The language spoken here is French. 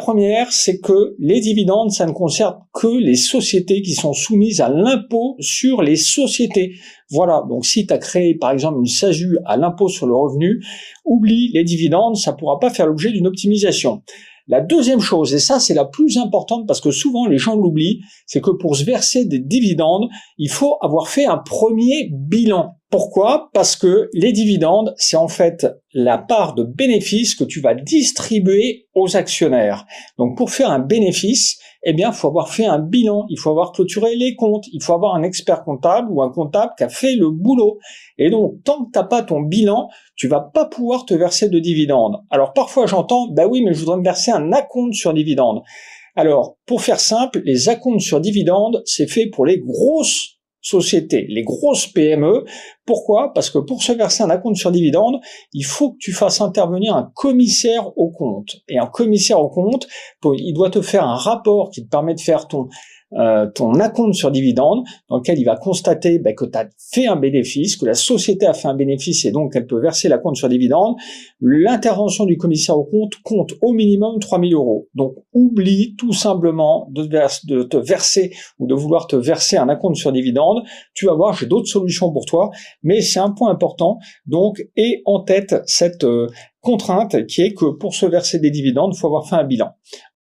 première, c'est que les dividendes, ça ne concerne que les sociétés qui sont soumises à l'impôt sur les sociétés. Voilà, donc si tu as créé par exemple une SASU à l'impôt sur le revenu, oublie les dividendes, ça ne pourra pas faire l'objet d'une optimisation. La deuxième chose, et ça c'est la plus importante parce que souvent les gens l'oublient, c'est que pour se verser des dividendes, il faut avoir fait un premier bilan. Pourquoi? Parce que les dividendes, c'est en fait la part de bénéfice que tu vas distribuer aux actionnaires. Donc pour faire un bénéfice, eh bien, il faut avoir fait un bilan, il faut avoir clôturé les comptes, il faut avoir un expert comptable ou un comptable qui a fait le boulot. Et donc, tant que tu n'as pas ton bilan, tu vas pas pouvoir te verser de dividendes. Alors parfois j'entends, bah oui, mais je voudrais me verser un acompte sur dividendes. Alors, pour faire simple, les acomptes sur dividendes, c'est fait pour les grosses sociétés, les grosses PME. Pourquoi? Parce que pour se verser un acompte sur dividende, il faut que tu fasses intervenir un commissaire au compte. Et un commissaire au compte, il doit te faire un rapport qui te permet de faire ton acompte sur dividende, dans lequel il va constater que tu as fait un bénéfice, que la société a fait un bénéfice et donc elle peut verser l'acompte sur dividende. L'intervention du commissaire au compte compte au minimum 3 000 €. Donc oublie tout simplement de te verser ou de vouloir te verser un acompte sur dividende. Tu vas voir, j'ai d'autres solutions pour toi, mais c'est un point important. Donc, aie en tête cette contrainte qui est que pour se verser des dividendes, il faut avoir fait un bilan.